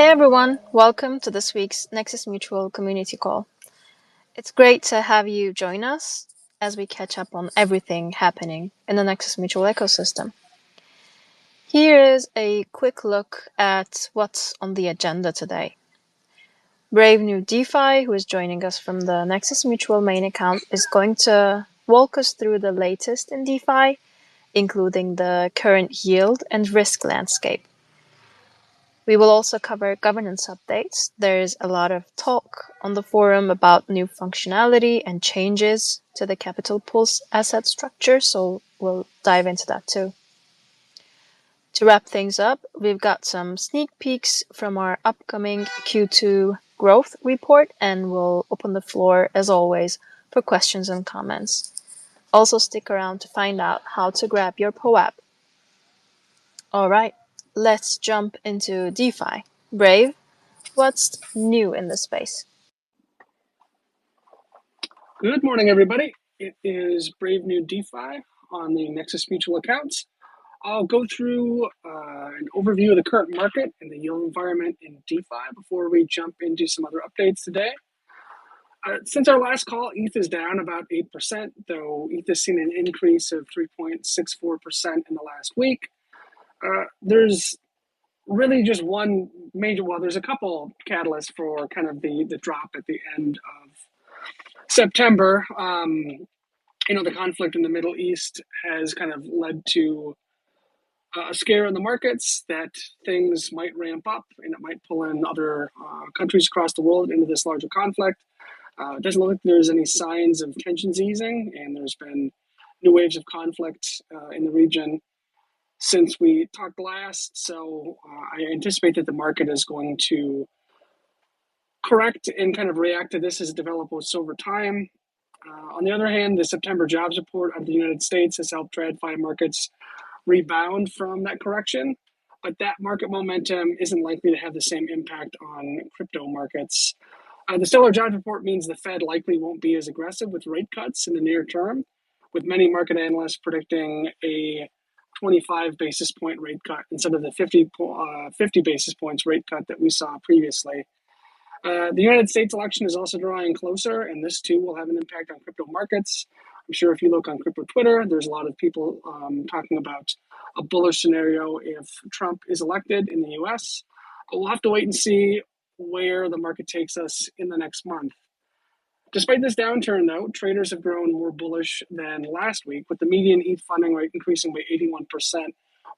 Hey everyone, welcome to this week's Nexus Mutual community call. It's great to have you join us as we catch up on everything happening in the Nexus Mutual ecosystem. Here is a quick look at what's on the agenda today. Brave New DeFi, who is joining us from the Nexus Mutual main account, is going to walk us through the latest in DeFi, including the current yield and risk landscape. We will also cover governance updates. There's a lot of talk on the forum about new functionality and changes to the capital pools asset structure, so we'll dive into that too. To wrap things up, we've got some sneak peeks from our upcoming Q2 growth report, and we'll open the floor, as always, for questions and comments. Also stick around to find out how to grab your POAP. All right, let's jump into DeFi. Brave, what's new in this space? Good morning, everybody. It is Brave New DeFi on the Nexus Mutual accounts. I'll go through an overview of the current market and the yield environment in DeFi before we jump into some other updates today. Since our last call, ETH is down about 8%, though ETH has seen an increase of 3.64% in the last week. There's really just one major, there's a couple catalysts for kind of the drop at the end of September. The conflict in the Middle East has kind of led to a scare in the markets that things might ramp up and it might pull in other countries across the world into this larger conflict. It doesn't look like there's any signs of tensions easing, and there's been new waves of conflict in the region since we talked last. So I anticipate that the market is going to correct and kind of react to this as it develops over time. On the other hand, the September jobs report of the United States has helped TradFi markets rebound from that correction, but that market momentum isn't likely to have the same impact on crypto markets. The stellar jobs report means the Fed likely won't be as aggressive with rate cuts in the near term, with many market analysts predicting a 25 basis point rate cut instead of the 50 basis points rate cut that we saw previously. The United States election is also drawing closer, and this too will have an impact on crypto markets. I'm sure if you look on crypto Twitter, there's a lot of people talking about a bullish scenario if Trump is elected in the US. But we'll have to wait and see where the market takes us in the next month. Despite this downturn, though, traders have grown more bullish than last week, with the median ETH funding rate increasing by 81%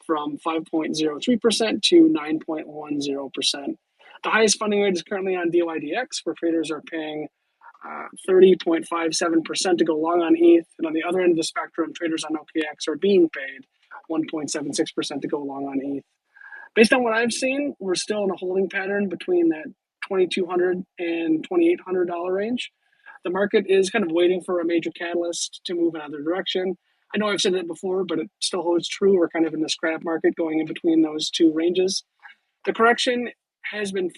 from 5.03% to 9.10%. The highest funding rate is currently on DYDX, where traders are paying 30.57% to go long on ETH. And on the other end of the spectrum, traders on OKX are being paid 1.76% to go long on ETH. Based on what I've seen, we're still in a holding pattern between that $2,200 and $2,800 range. The market is kind of waiting for a major catalyst to move in another direction. I know I've said that before, but it still holds true. We're kind of in the scrap market going in between those two ranges. The correction has been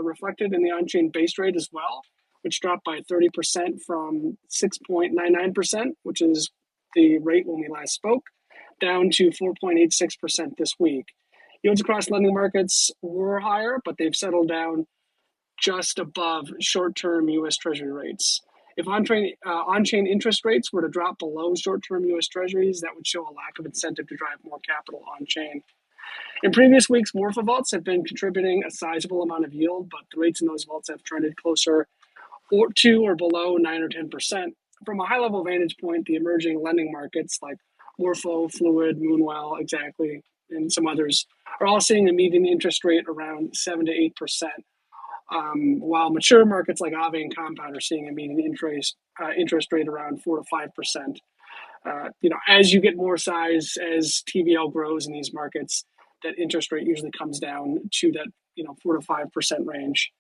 reflected in the on-chain base rate as well, which dropped by 30% from 6.99%, which is the rate when we last spoke, down to 4.86% this week. Yields across lending markets were higher, but they've settled down just above short-term U.S. Treasury rates. If on-chain interest rates were to drop below short-term U.S. Treasuries, that would show a lack of incentive to drive more capital on-chain. In previous weeks, Morpho vaults have been contributing a sizable amount of yield, but the rates in those vaults have trended closer to or below 9 or 10%. From a high-level vantage point, the emerging lending markets like Morpho, Fluid, Moonwell, Exactly, and some others are all seeing a median interest rate around 7 to 8%, while mature markets like Aave and Compound are seeing a median interest rate around 4 to 5%. As you get more size, as TVL grows in these markets, that interest rate usually comes down to that 4 to 5% range.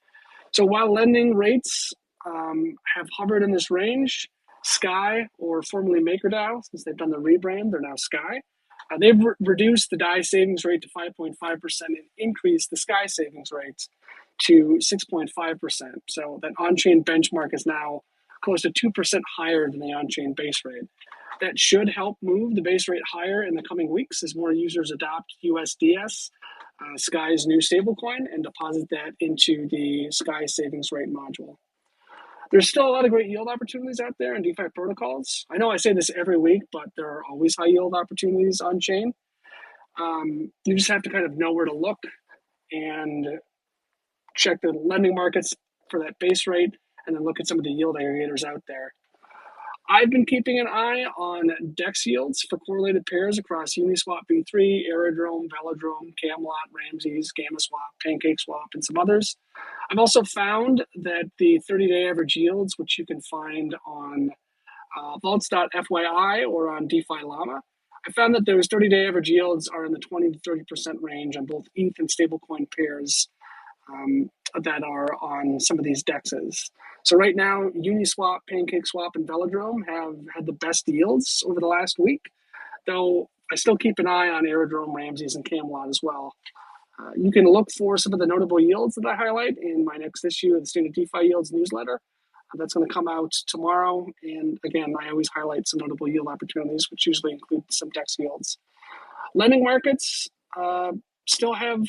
So while lending rates have hovered in this range, Sky, or formerly MakerDAO, since they've done the rebrand, they're now Sky. They've reduced the DAI savings rate to 5.5% and increased the Sky savings rate to 6.5%. So that on-chain benchmark is now close to 2% higher than the on-chain base rate. That should help move the base rate higher in the coming weeks as more users adopt USDS, Sky's new stablecoin, and deposit that into the Sky savings rate module. There's still a lot of great yield opportunities out there in DeFi protocols. I know I say this every week, but there are always high yield opportunities on chain. You just have to kind of know where to look and check the lending markets for that base rate, and then look at some of the yield aggregators out there. I've been keeping an eye on DEX yields for correlated pairs across Uniswap V3, Aerodrome, Velodrome, Camelot, Ramses, GammaSwap, PancakeSwap, and some others. I've also found that the 30-day average yields, which you can find on vaults.fyi or on DeFi Llama, I found that those 30-day average yields are in the 20 to 30% range on both ETH and stablecoin pairs that are on some of these DEXs. So right now, Uniswap, PancakeSwap, and Velodrome have had the best yields over the last week, though I still keep an eye on Aerodrome, Ramses, and Camelot as well. You can look for some of the notable yields that I highlight in my next issue of the State of DeFi Yields newsletter. That's going to come out tomorrow. And again, I always highlight some notable yield opportunities, which usually include some DEX yields. Lending markets still have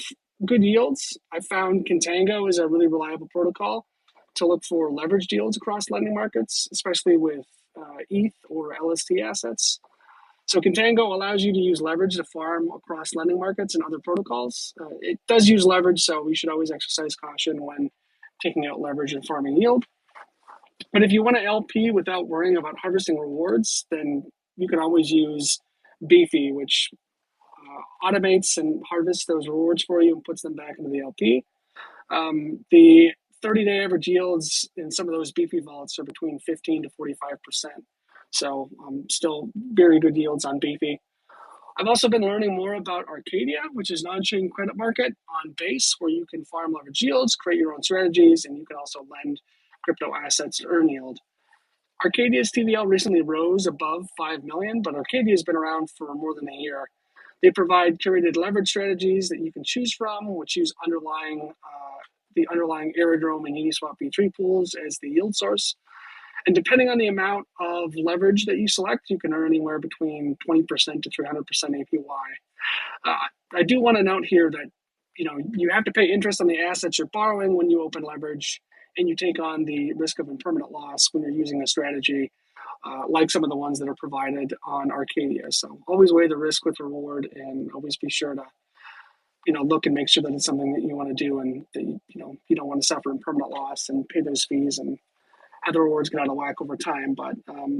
good yields. I found Contango is a really reliable protocol to look for leveraged yields across lending markets, especially with ETH or LST assets. So Contango allows you to use leverage to farm across lending markets and other protocols. It does use leverage, so we should always exercise caution when taking out leverage and farming yield. But if you want to LP without worrying about harvesting rewards, then you can always use Beefy, which automates and harvests those rewards for you and puts them back into the LP. The 30-day average yields in some of those Beefy vaults are between 15 to 45%. So still very good yields on Beefy. I've also been learning more about Arcadia, which is an on-chain credit market on Base, where you can farm leverage yields, create your own strategies, and you can also lend crypto assets to earn yield. Arcadia's TVL recently rose above 5 million, but Arcadia has been around for more than a year. They provide curated leverage strategies that you can choose from, which use the underlying Aerodrome and Uniswap V3 pools as the yield source. And depending on the amount of leverage that you select, you can earn anywhere between 20% to 300% APY. I do want to note here that you have to pay interest on the assets you're borrowing when you open leverage, and you take on the risk of impermanent loss when you're using a strategy like some of the ones that are provided on Arcadia. So always weigh the risk with reward, and always be sure to look and make sure that it's something that you want to do, and that you don't want to suffer impermanent loss and pay those fees and have the rewards get out of whack over time. But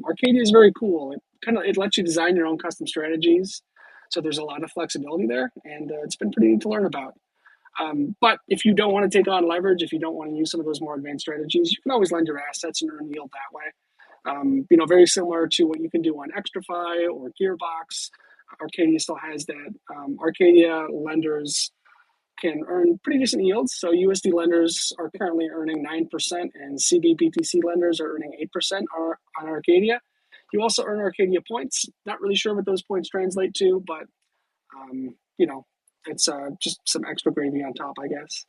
Arcadia is very cool. It lets you design your own custom strategies, so there's a lot of flexibility there, and it's been pretty neat to learn about. But if you don't want to take on leverage, if you don't want to use some of those more advanced strategies, you can always lend your assets and earn yield that way. Very similar to what you can do on XtraFi or Gearbox. Arcadia still has that. Arcadia lenders can earn pretty decent yields. So USD lenders are currently earning 9%, and cbBTC lenders are earning 8% on Arcadia. You also earn Arcadia points. Not really sure what those points translate to, but it's just some extra gravy on top, I guess.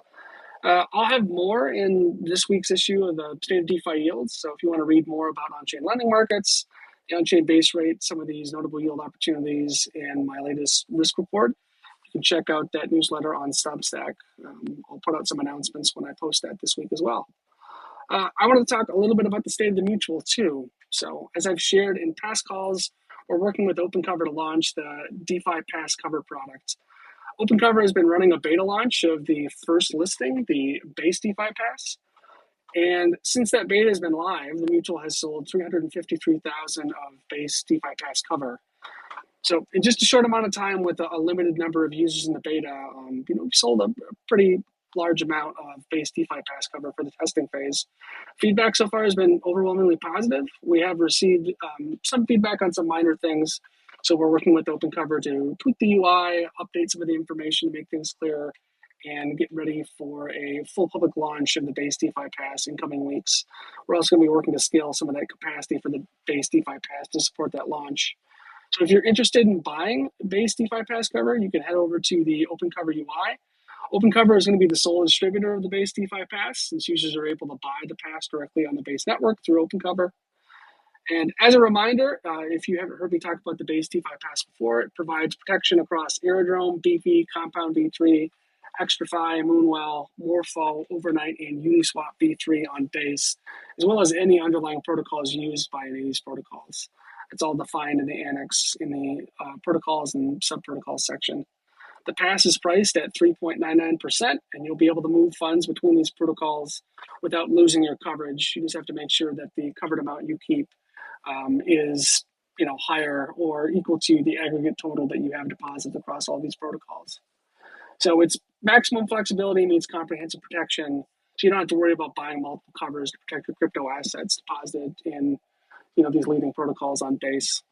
I'll have more in this week's issue of the State of DeFi Yields. So if you want to read more about on-chain lending markets, the on-chain base rate, some of these notable yield opportunities, and my latest risk report, you can check out that newsletter on Substack. I'll put out some announcements when I post that this week as well. I wanted to talk a little bit about the State of the Mutual too. So as I've shared in past calls, we're working with OpenCover to launch the DeFi Pass Cover product. OpenCover has been running a beta launch of the first listing, the base DeFi Pass. And since that beta has been live, the mutual has sold 353,000 of base DeFi Pass cover. So in just a short amount of time, with a limited number of users in the beta, we sold a pretty large amount of base DeFi Pass cover for the testing phase. Feedback so far has been overwhelmingly positive. We have received some feedback on some minor things. So we're working with OpenCover to tweak the UI, update some of the information to make things clearer, and get ready for a full public launch of the base DeFi Pass in coming weeks. We're also going to be working to scale some of that capacity for the base DeFi Pass to support that launch. So if you're interested in buying base DeFi Pass cover, you can head over to the OpenCover UI. OpenCover is going to be the sole distributor of the base DeFi Pass, since users are able to buy the pass directly on the base network through OpenCover. And as a reminder, if you haven't heard me talk about the base DeFi Pass before, it provides protection across Aerodrome, BP, Compound V3, XtraFi, Moonwell, Morpho, Overnight, and Uniswap V3 on base, as well as any underlying protocols used by any of these protocols. It's all defined in the annex in the protocols and sub-protocols section. The pass is priced at 3.99%, and you'll be able to move funds between these protocols without losing your coverage. You just have to make sure that the covered amount you keep is higher or equal to the aggregate total that you have deposited across all these protocols. So it's maximum flexibility means comprehensive protection. So you don't have to worry about buying multiple covers to protect your crypto assets deposited in these leading protocols on base.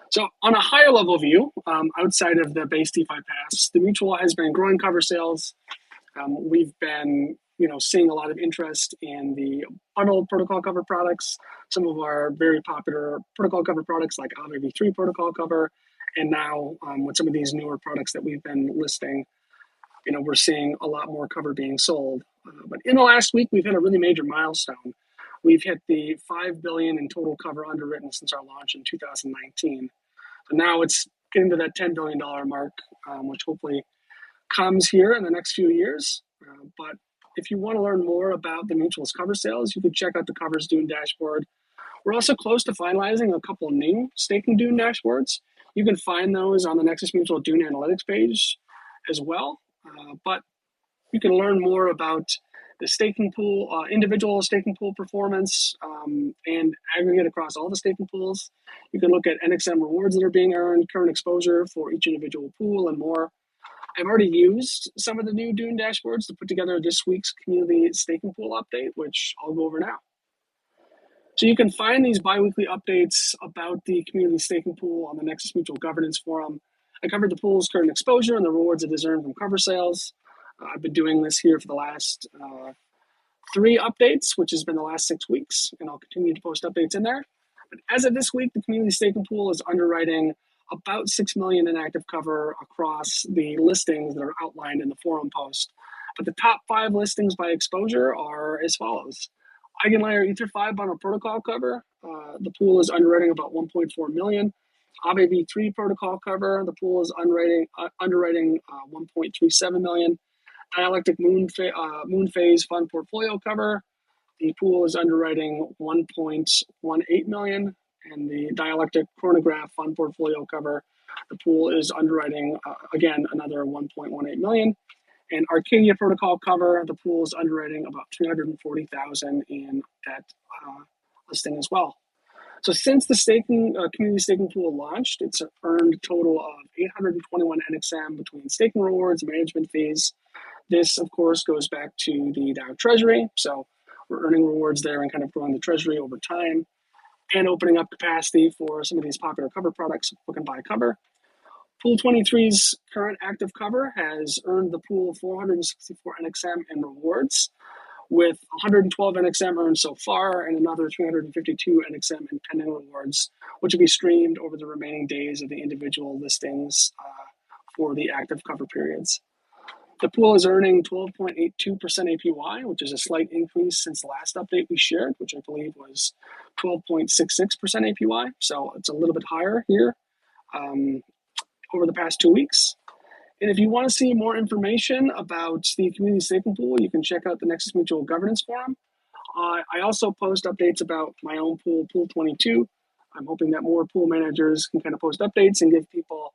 So on a higher level view, outside of the base DeFi Pass, the mutual has been growing cover sales. We've been seeing a lot of interest in the bundled protocol cover products, some of our very popular protocol cover products like Aave V3 protocol cover, and now with some of these newer products that we've been listing, we're seeing a lot more cover being sold. But in the last week, we've hit a really major milestone. We've hit the 5 billion in total cover underwritten since our launch in 2019. So now it's getting to that $10 billion mark, which hopefully comes here in the next few years. But if you want to learn more about the mutual's cover sales, you can check out the Covers Dune dashboard. We're also close to finalizing a couple new staking Dune dashboards. You can find those on the Nexus Mutual Dune Analytics page as well. But you can learn more about the staking pool, individual staking pool performance, and aggregate across all the staking pools. You can look at NXM rewards that are being earned, current exposure for each individual pool, and more. I've already used some of the new Dune dashboards to put together this week's community staking pool update, which I'll go over now. So you can find these bi-weekly updates about the community staking pool on the Nexus Mutual Governance Forum. I covered the pool's current exposure and the rewards it has earned from cover sales. I've been doing this here for the last 3 updates, which has been the last 6 weeks, and I'll continue to post updates in there. But as of this week, the community staking pool is underwriting about 6 million in active cover across the listings that are outlined in the forum post. But the top 5 listings by exposure are as follows. Eigenlayer Ether5 bundle protocol cover, the pool is underwriting about 1.4 million. Aave V3 protocol cover, the pool is underwriting 1.37 million. Dialectic Moon Phase Fund Portfolio cover, the pool is underwriting 1.18 million. And the Dialectic Chronograph Fund Portfolio cover, the pool is underwriting, again, another 1.18 million. And Arcadia Protocol cover, the pool is underwriting about 340,000 in that listing as well. So since the community staking pool launched, it's earned a total of 821 NXM between staking rewards and management fees. This, of course, goes back to the DAO Treasury. So we're earning rewards there and kind of growing the Treasury over time and opening up capacity for some of these popular cover products, book and buy cover. Pool 23's current active cover has earned the pool 464 NXM in rewards, with 112 NXM earned so far and another 352 NXM in pending rewards, which will be streamed over the remaining days of the individual listings for the active cover periods. The pool is earning 12.82% APY, which is a slight increase since the last update we shared, which I believe was 12.66% APY. So it's a little bit higher here over the past 2 weeks. And if you want to see more information about the community staking pool, you can check out the Nexus Mutual Governance Forum. I also post updates about my own pool, Pool 22. I'm hoping that more pool managers can kind of post updates and give people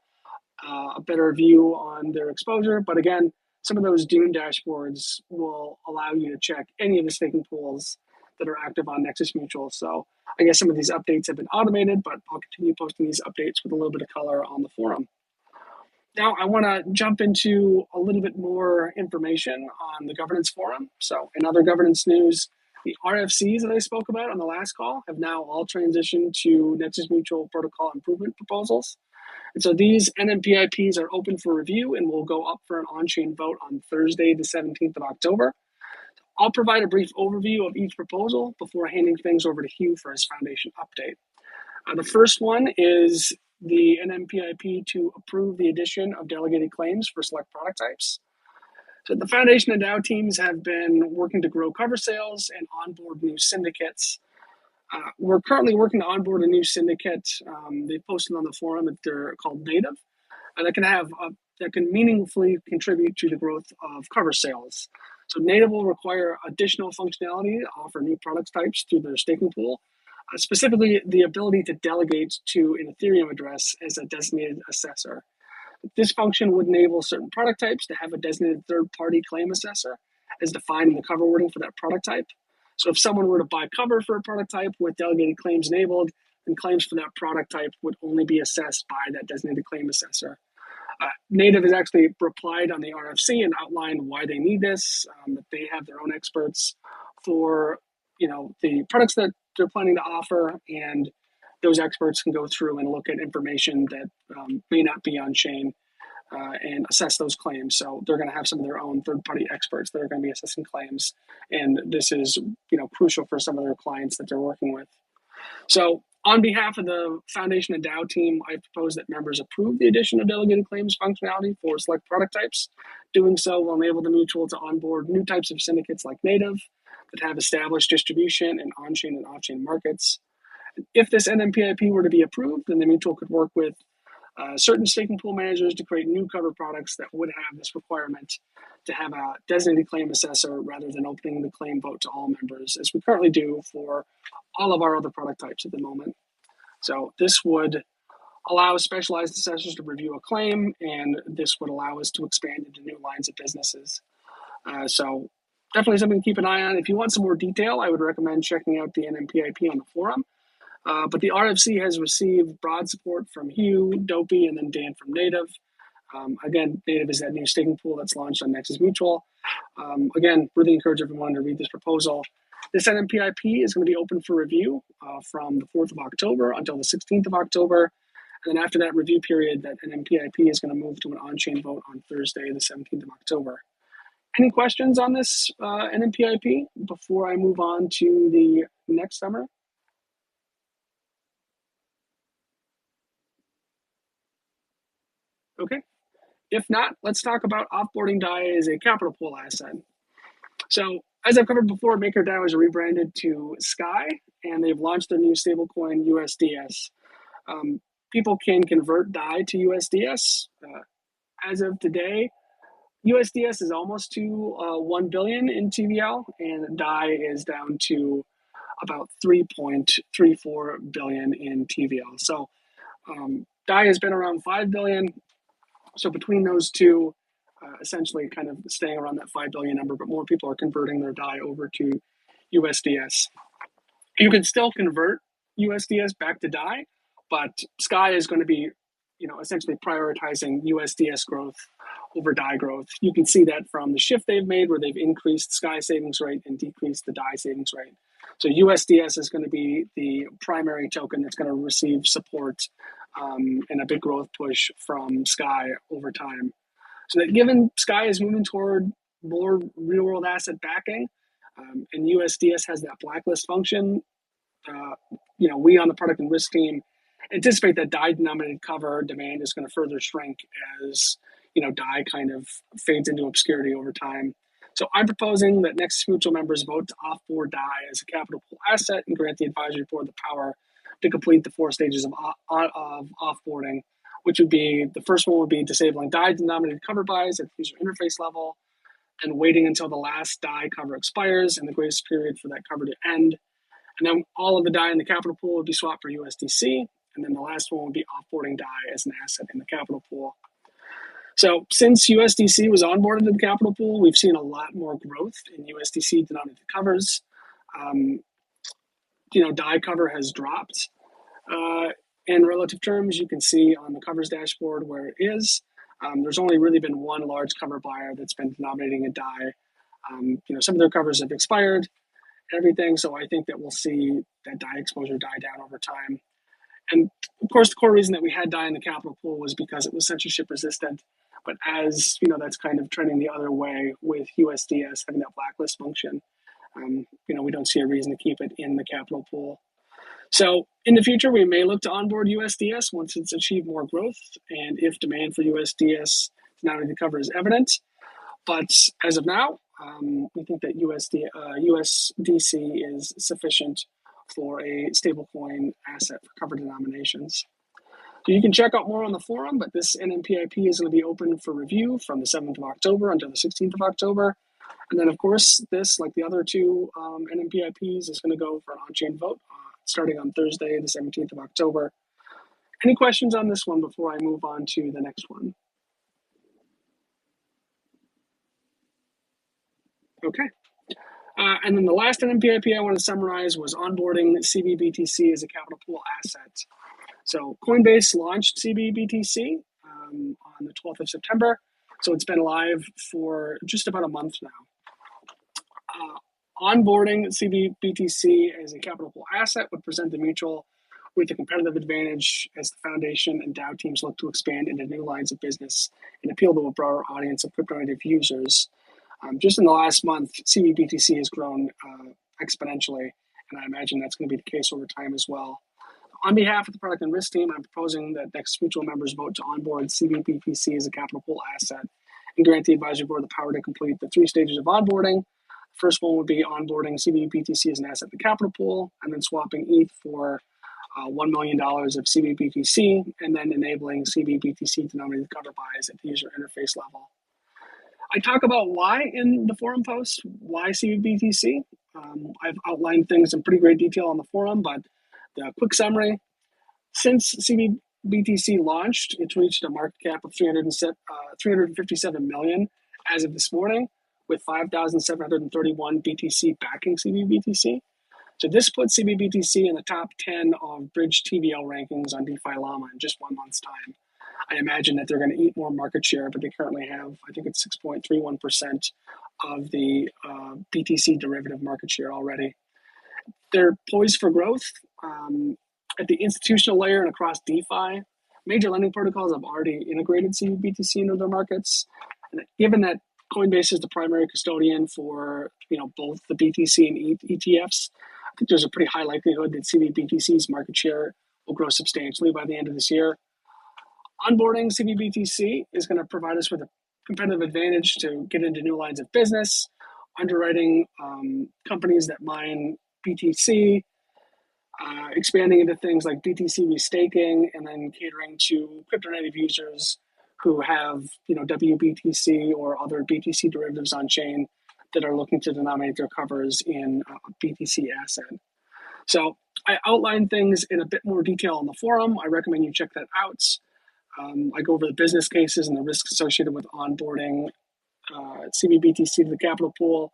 a better view on their exposure. But again, some of those Dune dashboards will allow you to check any of the staking pools that are active on Nexus Mutual. So I guess some of these updates have been automated, but I'll continue posting these updates with a little bit of color on the forum. Now I want to jump into a little bit more information on the governance forum. So in other governance news, the RFCs that I spoke about on the last call have now all transitioned to Nexus Mutual Protocol Improvement Proposals. And so these NMPIPs are open for review and will go up for an on-chain vote on Thursday, the 17th of October. I'll provide a brief overview of each proposal before handing things over to Hugh for his foundation update. The first one is the NMPIP to approve the addition of delegated claims for select product types. So the Foundation and DAO teams have been working to grow cover sales and onboard new syndicates. We're currently working to onboard a new syndicate. They posted on the forum that they're called Native, and that can meaningfully contribute to the growth of cover sales. So Native will require additional functionality to offer new product types through their staking pool, specifically the ability to delegate to an Ethereum address as a designated assessor. This function would enable certain product types to have a designated third-party claim assessor as defined in the cover wording for that product type. So if someone were to buy cover for a product type with delegated claims enabled, then claims for that product type would only be assessed by that designated claim assessor. Native has actually replied on the RFC and outlined why they need this, that they have their own experts for the products that they're planning to offer, and those experts can go through and look at information that may not be on chain and assess those claims. So they're going to have some of their own third-party experts that are going to be assessing claims, and this is crucial for some of their clients that they're working with. So on behalf of the Foundation and DAO team, I propose that members approve the addition of delegated claims functionality for select product types. Doing so will enable the mutual to onboard new types of syndicates like Native that have established distribution in on-chain and off-chain markets. If this NMPIP were to be approved, then the mutual could work with certain staking pool managers to create new cover products that would have this requirement to have a designated claim assessor rather than opening the claim vote to all members, as we currently do for all of our other product types at the moment. So this would allow specialized assessors to review a claim, and this would allow us to expand into new lines of businesses. So definitely something to keep an eye on. If you want some more detail, I would recommend checking out the NMPIP on the forum. But the RFC has received broad support from Hugh, Dopey, and then Dan from Native. Again, Native is that new staking pool that's launched on Nexus Mutual. Again, really encourage everyone to read this proposal. This NMPIP is going to be open for review from the 4th of October until the 16th of October. And then after that review period, that NMPIP is going to move to an on-chain vote on Thursday, the 17th of October. Any questions on this NMPIP before I move on to the next summary? Okay. If not, let's talk about Offboarding DAI as a capital pool asset. So as I've covered before, MakerDAO is rebranded to Sky, and they've launched their new stablecoin USDS. People can convert DAI to USDS. As of today, USDS is almost to 1 billion in TVL, and DAI is down to about 3.34 billion in TVL. So DAI has been around 5 billion. So between those two, essentially kind of staying around that 5 billion number, but more people are converting their DAI over to USDS. You can still convert USDS back to DAI, but Sky is going to be, essentially prioritizing USDS growth over DAI growth. You can see that from the shift they've made where they've increased Sky savings rate and decreased the DAI savings rate. So USDS is going to be the primary token that's going to receive support and a big growth push from Sky over time. So that given Sky is moving toward more real world asset backing, and USDS has that blacklist function, we on the product and risk team anticipate that DAI denominated cover demand is going to further shrink as DAI kind of fades into obscurity over time. So I'm proposing that Nexus Mutual members vote to offboard DAI as a capital pool asset and grant the advisory board the power to complete the 4 stages of offboarding, which would be, the first one would be disabling DAI denominated cover buys at the user interface level, and waiting until the last DAI cover expires and the grace period for that cover to end. And then all of the DAI in the capital pool would be swapped for USDC. And then the last one would be offboarding DAI as an asset in the capital pool. So since USDC was onboarded in the capital pool, we've seen a lot more growth in USDC denominated covers. DAI cover has dropped. In relative terms, you can see on the covers dashboard where it is. There's only really been one large cover buyer that's been denominating a DAI. Some of their covers have expired and everything, so I think that we'll see that DAI exposure die down over time. And of course, the core reason that we had DAI in the capital pool was because it was censorship resistant. But as that's kind of trending the other way with USDS having that blacklist function, we don't see a reason to keep it in the capital pool. So in the future, we may look to onboard USDS once it's achieved more growth and if demand for USDS denominated cover is evident. But as of now, we think that USDC is sufficient for a stablecoin asset for covered denominations. So you can check out more on the forum, but this NMPIP is going to be open for review from the 7th of October until the 16th of October. And then, of course, this, like the other two NMPIPs, is going to go for an on-chain vote starting on Thursday, the 17th of October. Any questions on this one before I move on to the next one? Okay. And then the last NMPIP I want to summarize was onboarding cbBTC as a capital pool asset. So Coinbase launched cbBTC on the 12th of September. So it's been live for just about a month now. Onboarding cbBTC as a capital pool asset would present the mutual with a competitive advantage as the foundation and DAO teams look to expand into new lines of business and appeal to a broader audience of crypto-native users. Just in the last month, cbBTC has grown exponentially, and I imagine that's going to be the case over time as well. On behalf of the product and risk team, I'm proposing that Nexus Mutual members vote to onboard cbBTC as a capital pool asset and grant the advisory board the power to complete the 3 stages of onboarding. The first one would be onboarding cbBTC as an asset in the capital pool, and then swapping ETH for $1 million of cbBTC, and then enabling cbBTC denominated cover buys at the user interface level. I talk about why in the forum post, why cbBTC. I've outlined things in pretty great detail on the forum, but the quick summary: since cbBTC launched, it's reached a market cap of 357 million as of this morning, with 5,731 BTC backing cbBTC. So this puts cbBTC in the top 10 of Bridge TVL rankings on DeFi Llama in just 1 month's time. I imagine that they're going to eat more market share, but they currently have, I think it's 6.31% of the BTC derivative market share already. They're poised for growth at the institutional layer and across DeFi. Major lending protocols have already integrated cbBTC into their markets. And given that Coinbase is the primary custodian for both the BTC and ETFs, I think there's a pretty high likelihood that cbBTC's market share will grow substantially by the end of this year. Onboarding cbBTC is going to provide us with a competitive advantage to get into new lines of business, underwriting companies that mine BTC, expanding into things like BTC restaking, and then catering to crypto-native users who have WBTC or other BTC derivatives on chain that are looking to denominate their covers in a BTC asset. So I outline things in a bit more detail on the forum. I recommend you check that out. I go over the business cases and the risks associated with onboarding cbBTC to the capital pool,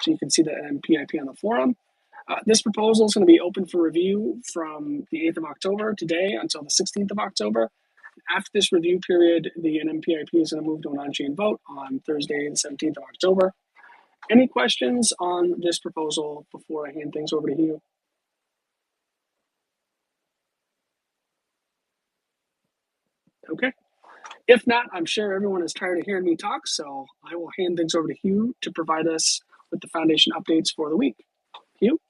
so you can see the NMPIP on the forum. This proposal is going to be open for review from the 8th of October today until the 16th of October. After this review period, the NMPIP is going to move to an on-chain vote on Thursday, the 17th of October. Any questions on this proposal before I hand things over to you? Okay. If not, I'm sure everyone is tired of hearing me talk, so I will hand things over to Hugh to provide us with the foundation updates for the week. Hugh?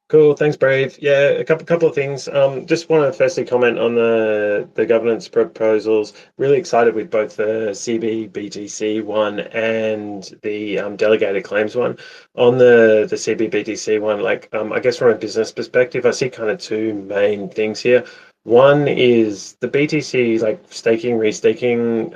Cool, thanks, Brave. Yeah, a couple of things. Just want to firstly comment on the governance proposals. Really excited with both the cbBTC one and the delegated claims one. On the cbBTC one, I guess from a business perspective, I see kind of 2 main things here. One is the BTC staking, restaking,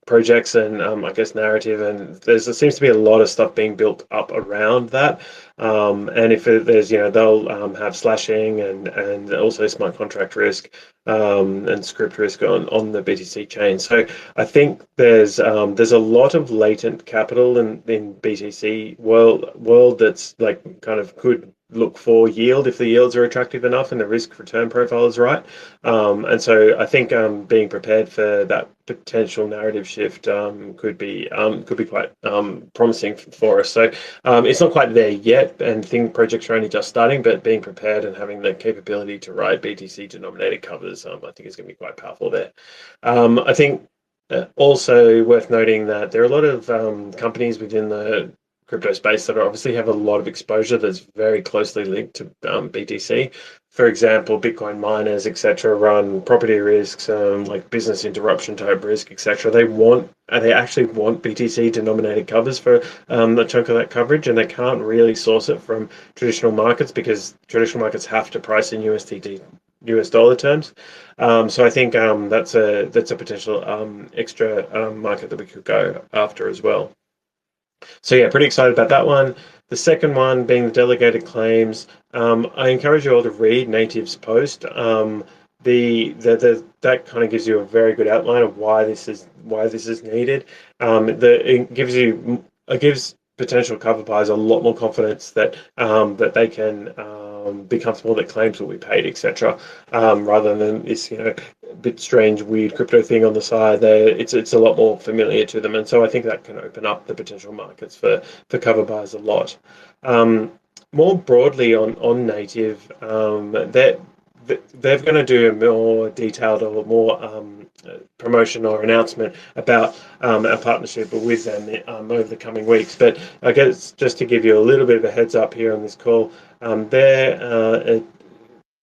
projects and I guess narrative, and there seems to be a lot of stuff being built up around that. And if there's they'll have slashing and also smart contract risk and script risk on the BTC chain. So I think there's a lot of latent capital in BTC world that's kind of could look for yield if the yields are attractive enough and the risk return profile is right. And so I think being prepared for that potential narrative shift could be quite promising for us. So it's not quite there yet, and projects are only just starting, but being prepared and having the capability to write BTC denominated covers, I think is going to be quite powerful there. I think also worth noting that there are a lot of companies within the crypto space that obviously have a lot of exposure that's very closely linked to BTC. For example, Bitcoin miners, etc., run property risks, like business interruption type risk, etc. They actually want BTC denominated covers for a chunk of that coverage, and they can't really source it from traditional markets because traditional markets have to price in USDT, US dollar terms. So I think that's a potential extra market that we could go after as well. So yeah, pretty excited about that one. The second one being the delegated claims. I encourage you all to read Native's post. That kind of gives you a very good outline of why this is needed. It gives potential cover buyers a lot more confidence that that they can be comfortable that claims will be paid, etc. Rather than this bit strange, weird crypto thing on the side. It's a lot more familiar to them, and so I think that can open up the potential markets for cover buyers a lot. More broadly on Native, that they're going to do a more detailed or more promotion or announcement about our partnership with them over the coming weeks. But I guess just to give you a little bit of a heads up here on this call, they're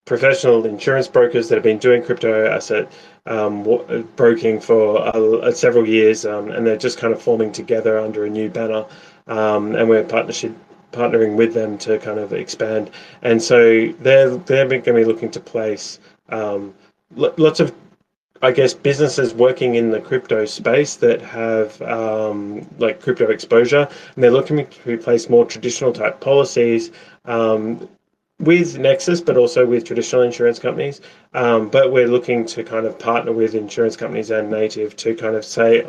professional insurance brokers that have been doing crypto asset broking for several years, and they're just kind of forming together under a new banner, and we're partnering with them to kind of expand. And so they're going to be looking to place lots of, I guess, businesses working in the crypto space that have like crypto exposure, and they're looking to replace more traditional type policies with Nexus, but also with traditional insurance companies. But we're looking to kind of partner with insurance companies and Native to kind of say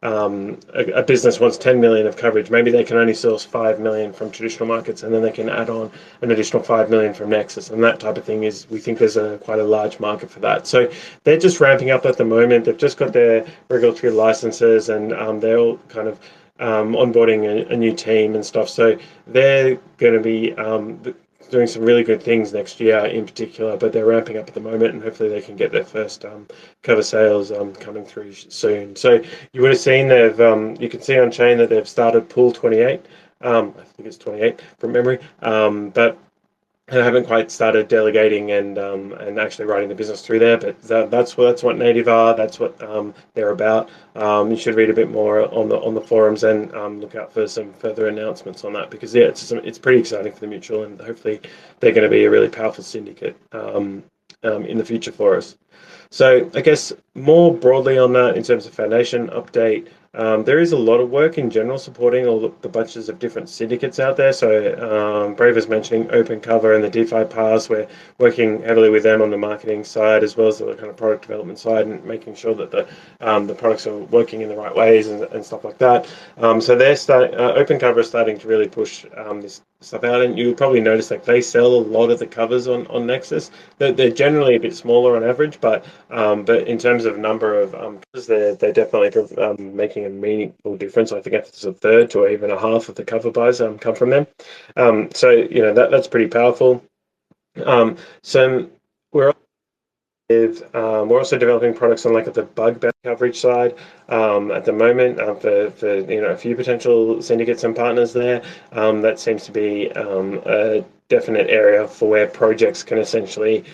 a business wants 10 million of coverage. Maybe they can only source 5 million from traditional markets, and then they can add on an additional 5 million from Nexus, and that type of thing we think there's quite a large market for that. So they're just ramping up at the moment. They've just got their regulatory licenses, and they're all kind of onboarding a new team and stuff. So they're going to be doing some really good things next year in particular, but they're ramping up at the moment, and hopefully they can get their first cover sales coming through soon. So you would have seen you can see on chain that they've started pool 28. I think it's 28 from memory, but I haven't quite started delegating and actually writing the business through there, but that's what Native are. That's what they're about. You should read a bit more on the forums and look out for some further announcements on that, because it's pretty exciting for the mutual, and hopefully they're going to be a really powerful syndicate in the future for us. So I guess more broadly on that, in terms of foundation update, there is a lot of work in general supporting all the bunches of different syndicates out there. So Brave is mentioning Open Cover and the DeFi Pass. We're working heavily with them on the marketing side as well as the kind of product development side, and making sure that the products are working in the right ways and stuff like that. So Open Cover is starting to really push this stuff out, and you'll probably notice like they sell a lot of the covers on Nexus. They're generally a bit smaller on average, but in terms of number of covers, they're definitely making a meaningful difference. I think it's a third to even a half of the cover buys come from them. So that's pretty powerful. So we're also developing products on like the bug bounty coverage side at the moment for a few potential syndicates and partners there. That seems to be a definite area for where projects can essentially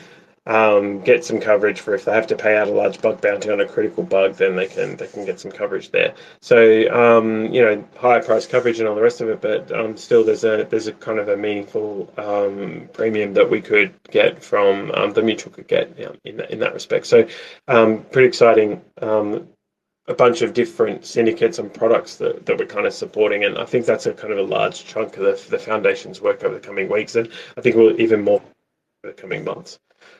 get some coverage for if they have to pay out a large bug bounty on a critical bug, then they can get some coverage there. So higher price coverage and all the rest of it, but still there's a kind of a meaningful premium that we could get from the mutual could get in that respect. So pretty exciting. A bunch of different syndicates and products that we're kind of supporting, and I think that's a kind of a large chunk of the foundation's work over the coming weeks, and I think we'll even more over the coming months.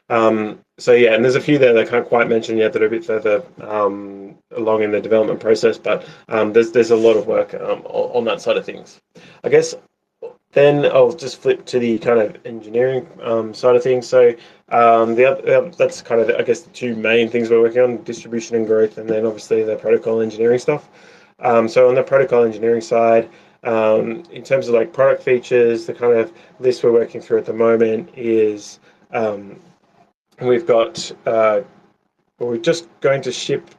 So yeah, and there's a few there that I can't quite mention yet that are a bit further along in the development process, but there's a lot of work on that side of things. I guess then I'll just flip to the kind of engineering side of things. So that's kind of I guess the two main things we're working on: distribution and growth, and then obviously the protocol engineering stuff. So on the protocol engineering side, in terms of like product features, the kind of list we're working through at the moment is we're just going to ship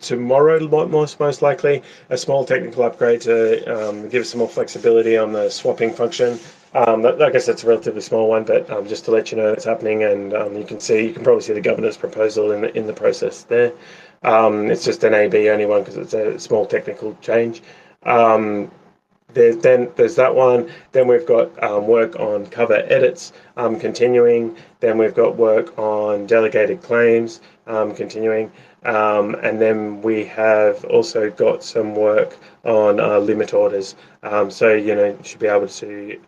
tomorrow, most likely, a small technical upgrade to give us some more flexibility on the swapping function. I guess that's a relatively small one, but just to let you know it's happening, and you can probably see the governor's proposal in the process there. It's just an AB only one because it's a small technical change. There's that one. Then we've got work on cover edits continuing. Then we've got work on delegated claims continuing. And then we have also got some work on limit orders. So, you should be able to,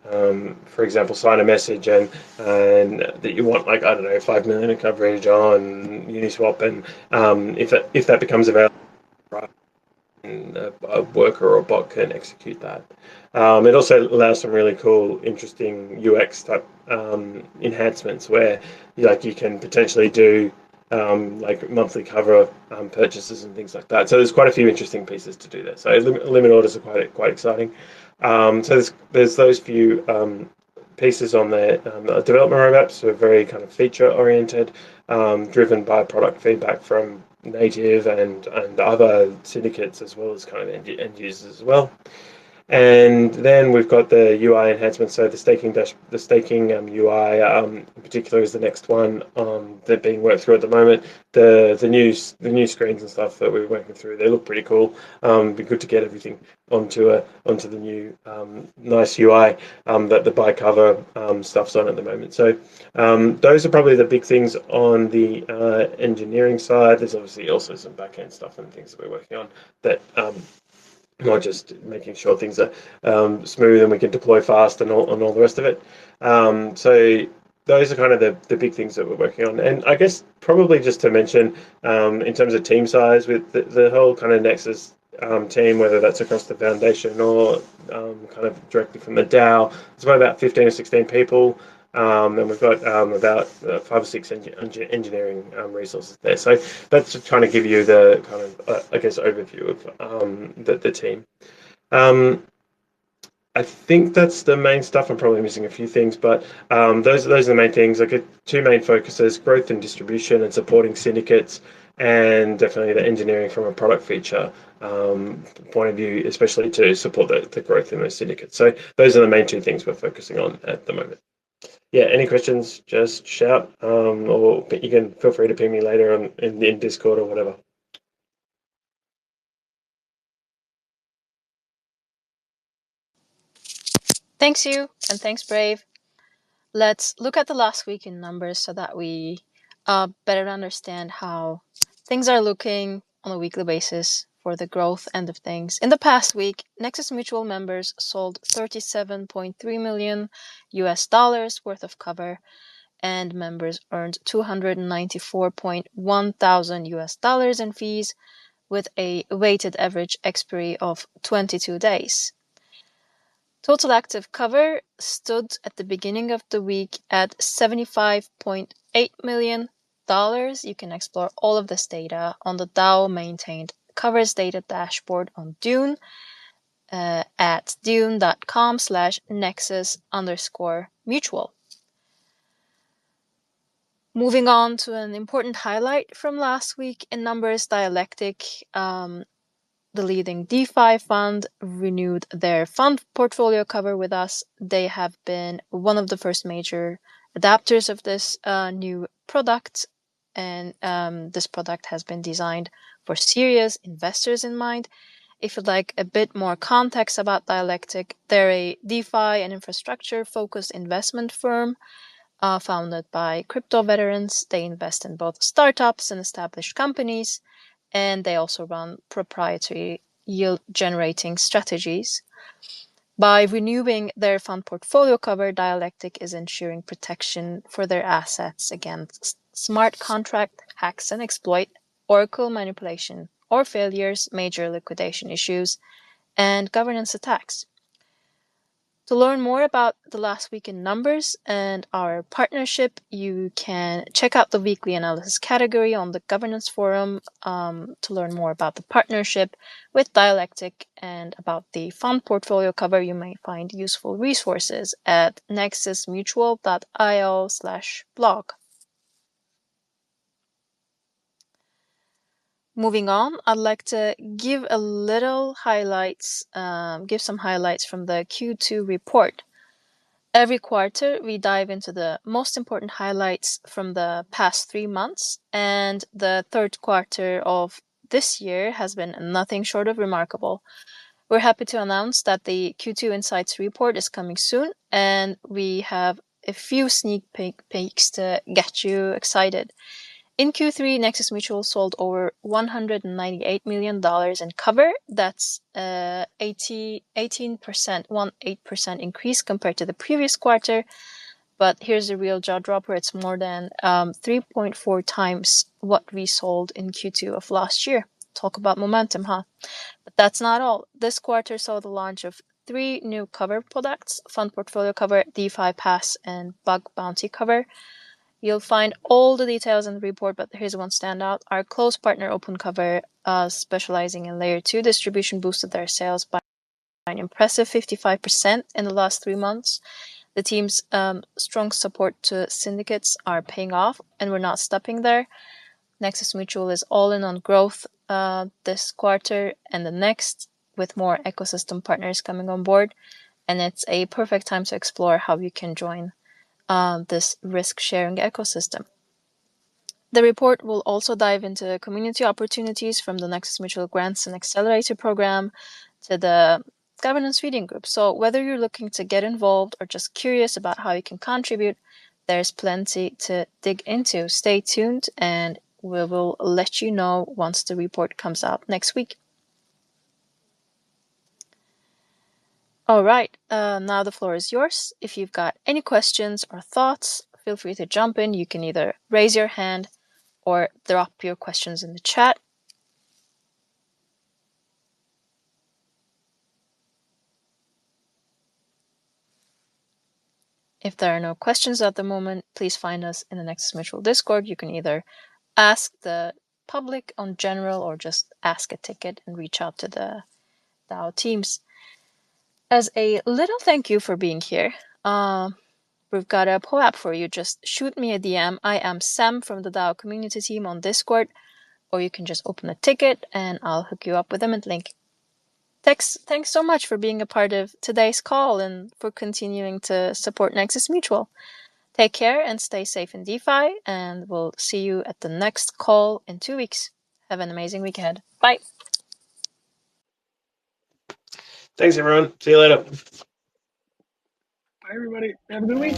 for example, sign a message and that you want, like, I don't know, 5 million of coverage on Uniswap. And if that becomes available, a worker or a bot can execute that. It also allows some really cool, interesting UX type enhancements where you can potentially do like monthly cover purchases and things like that. So there's quite a few interesting pieces to do there. So limit orders are quite exciting. So there's those few pieces on the development roadmaps. So very kind of feature oriented, driven by product feedback from native and other syndicates, as well as kind of end users as well. And then we've got the UI enhancements. So the staking UI in particular is the next one that being worked through at the moment. The new screens and stuff that we're working through, they look pretty cool. Be good to get everything onto the new nice UI that the buy cover stuff's on at the moment. So those are probably the big things on the engineering side. There's obviously also some back end stuff and things that we're working on that. Not just making sure things are smooth and we can deploy fast and all the rest of it. So those are kind of the big things that we're working on. And I guess probably just to mention, in terms of team size, with the whole kind of Nexus team, whether that's across the foundation or kind of directly from the DAO, it's about 15 or 16 people. And we've got about 5 or 6 engineering resources there. So that's just trying to give you the kind of, I guess, overview of the team. I think that's the main stuff. I'm probably missing a few things, but those are the main things. Like, 2 main focuses: growth and distribution and supporting syndicates, and definitely the engineering from a product feature point of view, especially to support the growth in those syndicates. So those are the main 2 things we're focusing on at the moment. Yeah, any questions, just shout, or you can feel free to ping me later in Discord or whatever. Thanks you, and thanks Brave. Let's look at the last week in numbers so that we better understand how things are looking on a weekly basis for the growth end of things. In the past week, Nexus Mutual members sold $37.3 million worth of cover, and members earned $294.1 thousand in fees, with a weighted average expiry of 22 days. Total active cover stood at the beginning of the week at $75.8 million. You can explore all of this data on the DAO-maintained covers data dashboard on Dune at dune.com/nexus_mutual. Moving on to an important highlight from last week in numbers, Dialectic, the leading DeFi fund, renewed their fund portfolio cover with us. They have been one of the first major adapters of this new product, and this product has been designed for serious investors in mind. If you'd like a bit more context about Dialectic, they're a DeFi and infrastructure-focused investment firm founded by crypto veterans. They invest in both startups and established companies, and they also run proprietary yield-generating strategies. By renewing their fund portfolio cover, Dialectic is ensuring protection for their assets against smart contract hacks and exploit, oracle manipulation or failures, major liquidation issues, and governance attacks. To learn more about the last week in numbers and our partnership, you can check out the weekly analysis category on the governance forum to learn more about the partnership with Dialectic, and about the fund portfolio cover. You may find useful resources at nexusmutual.io/blog. Moving on, I'd like to give a little highlights, give some highlights from the Q2 report. Every quarter, we dive into the most important highlights from the past 3 months, and the third quarter of this year has been nothing short of remarkable. We're happy to announce that the Q2 Insights report is coming soon, and we have a few sneak peeks to get you excited. In Q3, Nexus Mutual sold over $198 million in cover. That's 18% increase compared to the previous quarter. But here's the real jaw dropper. It's more than 3.4 times what we sold in Q2 of last year. Talk about momentum, huh? But that's not all. This quarter saw the launch of 3 new cover products: Fund Portfolio Cover, DeFi Pass, and Bug Bounty Cover. You'll find all the details in the report, but here's one standout. Our close partner OpenCover, specializing in Layer 2 distribution, boosted their sales by an impressive 55% in the last 3 months. The team's strong support to syndicates are paying off, and we're not stopping there. Nexus Mutual is all in on growth this quarter and the next, with more ecosystem partners coming on board, and it's a perfect time to explore how you can join this risk-sharing ecosystem. The report will also dive into community opportunities, from the Nexus Mutual Grants and Accelerator program to the governance reading group. So whether you're looking to get involved or just curious about how you can contribute, there's plenty to dig into. Stay tuned, and we will let you know once the report comes out next week. All right, now the floor is yours. If you've got any questions or thoughts, feel free to jump in. You can either raise your hand or drop your questions in the chat. If there are no questions at the moment, please find us in the Nexus Mutual Discord. You can either ask the public on general or just ask a ticket and reach out to the DAO teams. As a little thank you for being here, we've got a POAP for you. Just shoot me a DM. I am Sam from the DAO community team on Discord, or you can just open a ticket and I'll hook you up with a mint link. Thanks so much for being a part of today's call and for continuing to support Nexus Mutual. Take care and stay safe in DeFi, and we'll see you at the next call in 2 weeks. Have an amazing week ahead. Bye. Thanks, everyone. See you later. Bye, everybody. Have a good week.